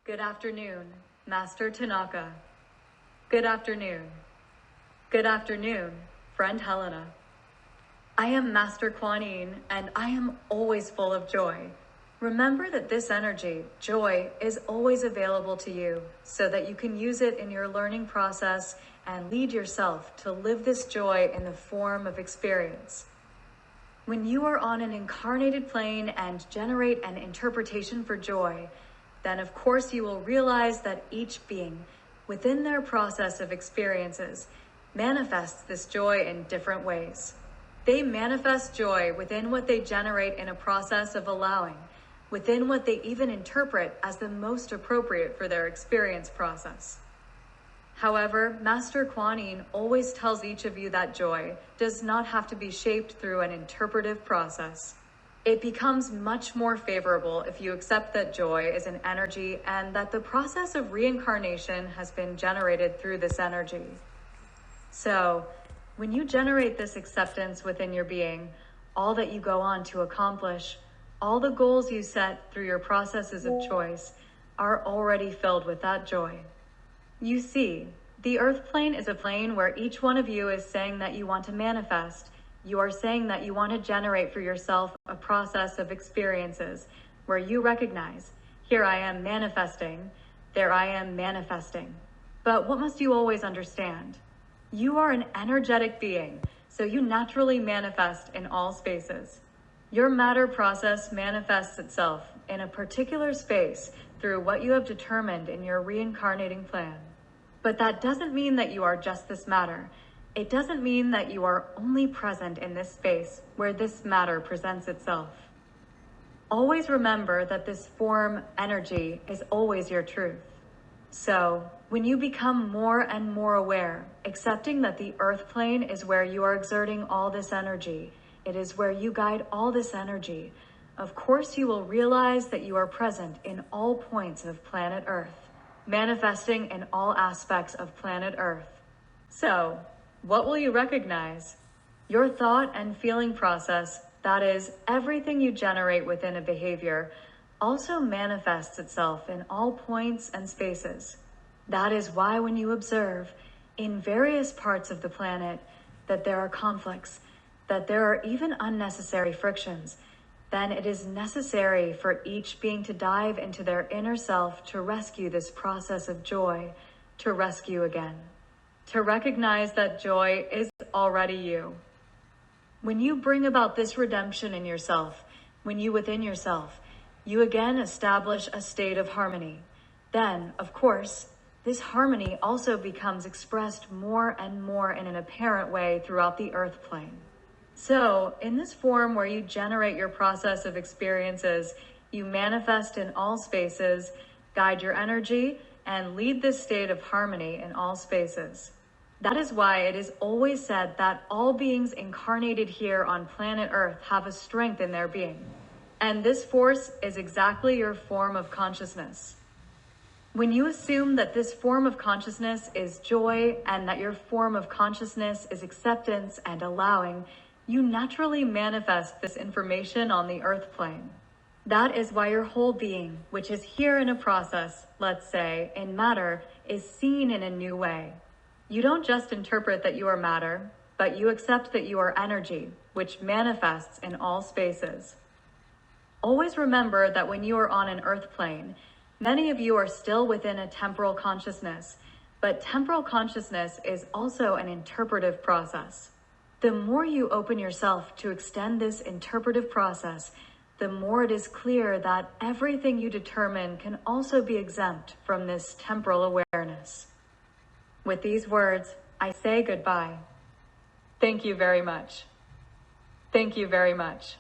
Good afternoon, Master Tanaka. Good afternoon. Good afternoon, friend Helena. I am Master Kwan Yin, and I am always full of joy. Remember that this energy, joy, is always available to you so that you can use it in your learning process and lead yourself to live this joy in the form of experience. When you are on an incarnated plane and generate an interpretation for joy, then of course you will realize that each being, within their process of experiences, manifests this joy in different ways. They manifest joy within what they generate in a process of allowing, within what they even interpret as the most appropriate for their experience process. However, Master Kwan Yin always tells each of you that joy does not have to be shaped through an interpretive process. It becomes much more favorable if you accept that joy is an energy and that the process of reincarnation has been generated through this energy. So, when you generate this acceptance within your being, all that you go on to accomplish, all the goals you set through your processes of choice are already filled with that joy. You see, the earth plane is a plane where each one of you is saying that you want to manifest. You are saying that you want to generate for yourself a process of experiences where you recognize, here I am manifesting, there I am manifesting. But what must you always understand? You are an energetic being, so you naturally manifest in all spaces. Your matter process manifests itself in a particular space through what you have determined in your reincarnating plan. But that doesn't mean that you are just this matter. It doesn't mean that you are only present in this space where this matter presents itself. Always remember that this form energy is always your truth. So, when you become more and more aware, accepting that the earth plane is where you are exerting all this energy, it is where you guide all this energy, of course you will realize that you are present in all points of planet Earth, manifesting in all aspects of planet Earth. So, what will you recognize? Your thought and feeling process, that is, everything you generate within a behavior, also manifests itself in all points and spaces. That is why when you observe, in various parts of the planet, that there are conflicts, that there are even unnecessary frictions, then it is necessary for each being to dive into their inner self to rescue this process of joy, to rescue again. To recognize that joy is already you. When you bring about this redemption in yourself, when you within yourself, you again establish a state of harmony. Then, of course, this harmony also becomes expressed more and more in an apparent way throughout the earth plane. So, in this form where you generate your process of experiences, you manifest in all spaces, guide your energy, and lead this state of harmony in all spaces. That is why it is always said that all beings incarnated here on planet Earth have a strength in their being. And this force is exactly your form of consciousness. When you assume that this form of consciousness is joy and that your form of consciousness is acceptance and allowing, you naturally manifest this information on the earth plane. That is why your whole being, which is here in a process, let's say, in matter, is seen in a new way. You don't just interpret that you are matter, but you accept that you are energy, which manifests in all spaces. Always remember that when you are on an earth plane, many of you are still within a temporal consciousness, but temporal consciousness is also an interpretive process. The more you open yourself to extend this interpretive process, the more it is clear that everything you determine can also be exempt from this temporal awareness. With these words, I say goodbye. Thank you very much. Thank you very much.